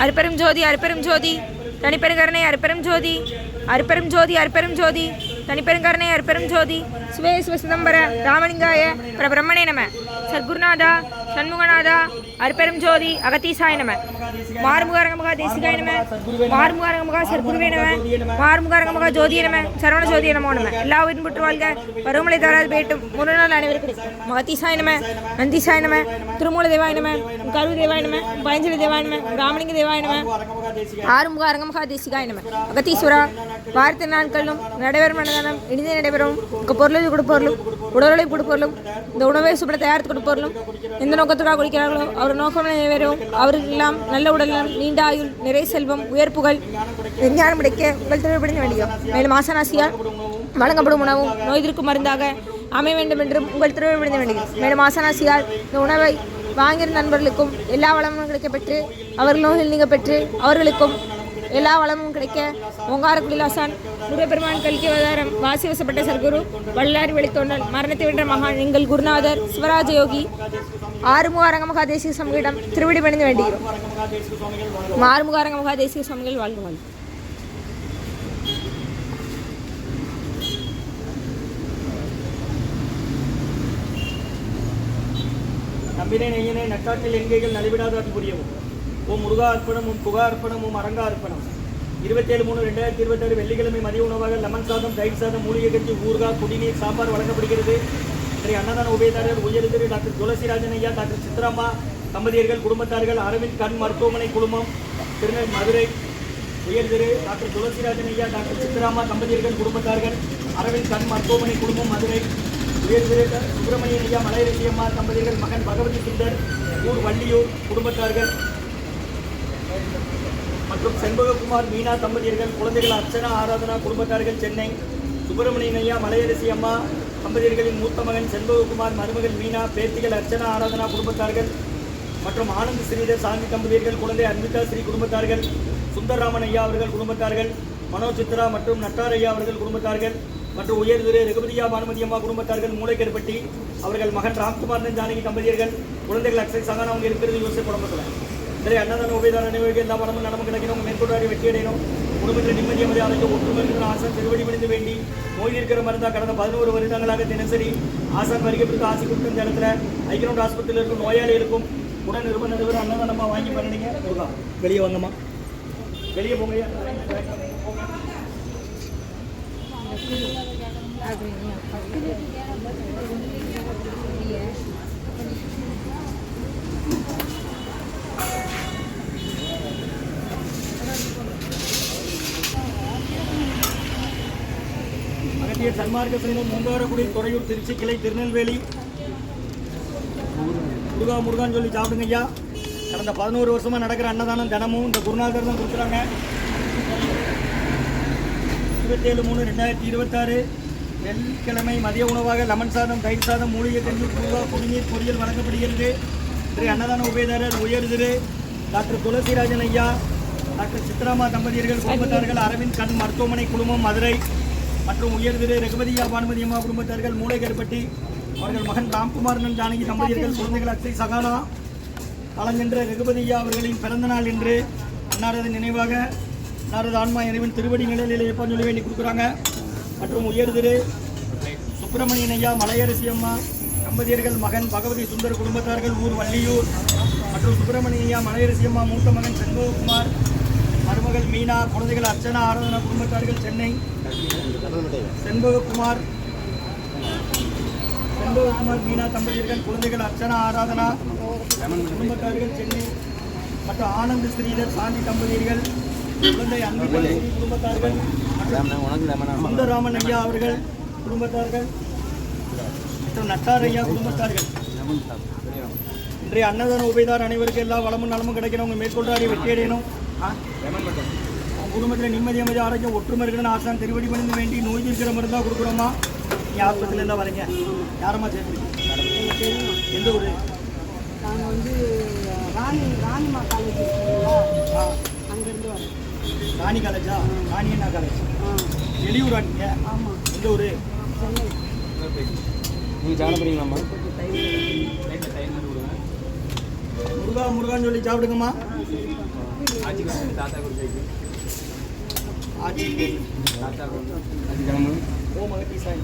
அருப்பெரும் ஜோதி அருப்பெரும் ஜோதி தனிப்பெருங்கருணை அருப்பெரும் ஜோதி அருப்பெரும் ஜோதி அருப்பெரும் ஜோதி தனிப்பெருங்கருணை அருப்பெரும் ஜோதி சிவே சிவ சிதம்பர ராமலிங்காய பிரபிரம்மணே நம சத்குருநாதா சண்முகநாதா அருப்பெரும் ஜோதி அகத்தீசாய நம மார்முகாரங்கமுகா தேசிகாய நம மார்முகாரங்கமுகா சர்க்குருவே நம மார்முகாரங்கமுகா ஜோதிய நம சரவண ஜோதிய நமோ நம எல்லா உயிரும் புற்று வாழ்க பருவமழை தராது பேட்டும் ஒரு நாள் அனைவருக்கும் மகத்தீசாய நம நந்திசாய நம திருமூல தேவாய நம கரு தேவாய நம பழஞ்சலி தேவாய நம ராமலிங்க தேவாய நம ஆறுமுக அரங்கமுகா தேசிகாய நம அகத்தீஸ்வரா வார்த்தை நாட்களும் நடைபெறும் மனதானம் இனிதே நடைபெறும் பொருளை கொடுப்பொருளும் உடலை கொடுப்பொருளும் இந்த உணவை சுப்பட தயாரித்து கொடுப்பொருளும் எந்த நோக்கத்துக்காக குடிக்கிறார்களோ அவர் நோக்கம் நிறைவேறும் அவருக்கெல்லாம் நல்ல உடல்நலம் நீண்ட ஆயுள் நிறை செல்வம் உயர்ப்புகள் விஞ்ஞானம் கிடைக்க உங்கள் திருவிழா வேண்டியோம் மேலும் ஆசனாசியால் வழங்கப்படும் உணவும் நோய் எதிர்க்கும் மருந்தாக அமைய வேண்டும் என்றும் உங்கள் திருவிழா வேண்டுகிறோம் மேலும் ஆசனாசியால் இந்த உணவை வாங்கிய நண்பர்களுக்கும் எல்லா வளமும் கிடைக்கப்பெற்று அவர்கள் நோய்கள் நீங்க பெற்று அவர்களுக்கும் எல்லா வளமும் கிடைக்க ஓங்காரக்குடிலாசான் முருகப்பெருமான் கல்கி அவதாரம் வாசி வசப்பட்ட சர்க்குரு வல்லாரி வெளித்தோண்டல் மரணத்தை வென்ற மகான் எங்கள் குருநாதர் சிவராஜ யோகி ஆறுமுக அரங்கமுகா தேசிக சுவாமிகளிடம் திருவிடி பணிந்து வேண்டுகிறோம். ஆறுமுக அரங்கமுகா தேசிக சுவாமிகள் வாழ்க வாழ்க. நம்பினை நெய்யனை நட்டாற்றில் எங்கேகள் நலிவிடாதாட்டு புரியவும். ஓம் முருகா அர்ப்பணம், ஓம் புகா அர்ப்பணம், ஓம் அரங்கா அர்ப்பணம். 27/3/2026 வெள்ளிக்கிழமை மதிய உணவாக லெமன் சாதம், தயிர் சாதம், மூலிகை கஞ்சி, ஊறுகாய், குடிநீர், சாம்பார் வழங்கப்படுகிறது. இன்றைய அன்னதான உபயதாரர் உயர்திரு டாக்டர் துளசிராஜன் ஐயா, டாக்டர் சித்ராமா தம்பதியர்கள் குடும்பத்தார்கள், அரவிந்த் கண் மருத்துவமனை குழுமம் திருநெல் மதுரை. உயர்திரு டாக்டர் துளசிராஜன் ஐயா, டாக்டர் சித்ராமா தம்பதியர்கள் குடும்பத்தார்கள், அரவிந்த் கண் மருத்துவமனை குழுமம் மதுரை. உயர்திரு சுப்பிரமணியன் ஐயா, மலையரசியம்மா தம்பதியர்கள் மகன் பகவதி சுந்தர், ஊர் வள்ளியூர் குடும்பத்தார்கள் மற்றும் செண்பககுமார் மீனா தம்பதியர்கள் குழந்தைகள் அர்ச்சனா ஆராதனா குடும்பத்தார்கள் சென்னை. சுப்பிரமணியன் ஐயா, மலையரசி அம்மா தம்பதியர்களின் மூத்த மகன் செண்பககுமார், மருமகள் மீனா, பேத்திகள் அர்ச்சனா ஆராதனா குடும்பத்தார்கள் மற்றும் ஆனந்த் ஸ்ரீதர் சாந்தி தம்பதியர்கள் குழந்தை அன்விதா ஸ்ரீ குடும்பத்தார்கள். சுந்தர்ராமன் ஐயா அவர்கள் குடும்பத்தார்கள், மனோஜ் சித்ரா மற்றும் நட்டார் ஐயா அவர்கள் குடும்பத்தார்கள் மற்றும் உயர்திரு ரகுபதியா பானுமதி அம்மா குடும்பத்தார்கள் மூளைக்கருப்பட்டி அவர்கள் மகன் ராம்குமார் ஜானகி தம்பதியர்கள் குழந்தைகள் அக்ஷய் சகானா அவங்க இருக்கிறது யோசிச்சு குடும்பத்தில். இன்றைய அன்னதான உபயதார நினைவுகள் எல்லா வளமும் நலமும் கிடைக்கணும், மேற்கொண்டாடி வெற்றியடையணும், குடும்பத்தில் நிம்மதி அமைதியாக ஒற்றுமை ஆசான் திருவடி பணிந்து வேண்டி நோய் இருக்கிற மருந்தாக கடந்த 11 வருடங்களாக தினசரி ஆசான் வருகைப்படுத்த ஆசை கொடுத்த இந்த இடத்துல ஐக்கியனோட ஹாஸ்பிட்டலில் இருக்கும் நோயாளிகளுக்கும் உடன் நிறுவனர் அன்னதானமாக வாங்கி பண்ணிங்க. முருகா வெளியே வாங்கம்மா, வெளியே போங்க. அகத்திய சன்மார்க்க சங்கம் மூங்காரக்குடி துறையூர் திருச்சி கிளை திருநெல்வேலி. முருகா முருகான்னு சொல்லி சாப்பிடுங்க ஐயா. கடந்த 11 வருஷமாக நடக்கிற அன்னதானம் தினமும் இந்த குருநாதர் தான் கொடுக்குறாங்க. 27/3/2026 வெள்ளிக்கிழமை மதிய உணவாக லெமன் சாதம், தயிர் சாதம், மூலிகை கஞ்சி, பூவா, குடிநீர், பொரியல் வழங்கப்படுகிறது. இன்றைய அன்னதான உபயதாரர் உயர்திரு டாக்டர் துளசிராஜன் ஐயா, டாக்டர் சித்ராமா தம்பதியர்கள் குடும்பத்தார்கள், அரவிந்த் கண் மருத்துவமனை குழுமம் மதுரை மற்றும் உயர்திரு ரகுபதியா பானுமதி அம்மா குடும்பத்தார்கள் மூளைக்கருப்பட்டி அவர்கள் மகன் ராம்குமார் ஜானகி தம்பதியர்கள் குழந்தைகள் அக்ஷய் சகானா கலங்கென்ற ரகுபதியா அவர்களின் பிறந்த நாள் என்று அன்னாரது நினைவாக அன்னாரது ஆன்மா இறைவன் திருவடி நிலையில் எப்போ சொல்லி வேண்டி கொடுக்குறாங்க. மற்றும் உயர்திரு சுப்பிரமணியன் ஐயா, மலையரசி அம்மா தம்பதியர்கள் மகன் பகவதி சுந்தர் குடும்பத்தார்கள், ஊர் வள்ளியூர் மற்றும் சுப்பிரமணியன் ஐயா, மலையரசி அம்மா மூத்த மகன் செண்பககுமார், மருமகள் மீனா, குழந்தைகள் அர்ச்சனா ஆராதனா குடும்பத்தார்கள் சென்னை. செண்பககுமார் மீனா தம்பதியர்கள் குழந்தைகள் அர்ச்சனா ஆராதனா குடும்பத்தார்கள் சென்னை மற்றும் ஆனந்த் ஸ்ரீதர் சாந்தி தம்பதியர்கள் குழந்தை அன்பிதா குடும்பத்தார்கள், சுந்தர்ராமன் ஐயா அவர்கள் குடும்பத்தார்கள் மற்றும் நட்டார் ஐயா குடும்பத்தார்கள். இன்றைய அன்னதான உபயதார் அனைவருக்கு எல்லா வளமும் நலமும் கிடைக்கிறவங்க மேற்கொண்டாடி வெற்றியடையணும். குடும்பத்தில் நிம்மதி அமைதி ஆரோக்கியம் ஒற்றுமை இருக்குன்னு ஆசான் திருவடி பணிந்து வேண்டி நோய் இருக்கிற மருந்தாக கொடுக்குறோமா. நீ ஆஸ்பத்திரியில் இருந்தால் வரீங்க, யாரம்மா சேர்த்து எந்த ஊர்? நாங்கள் வந்து ராணிமா காலேஜ் அங்கேருந்து வரோம். ராணி காலேஜா? ராணி என்ன காலேஜ்? வெளியூரா நீங்கள்? ஆமாம். எந்த ஊர்? சென்னை. நீங்கள் சாப்பிட போகிறீங்களாம்மா? முருகா முருகான்னு சொல்லி சாப்பிடுங்கம்மா. ஆட்சிக்கு வந்து தாத்தா கொடுத்து ஆட்சிக்கு தாத்தா ஓம் அகத்தீசாய்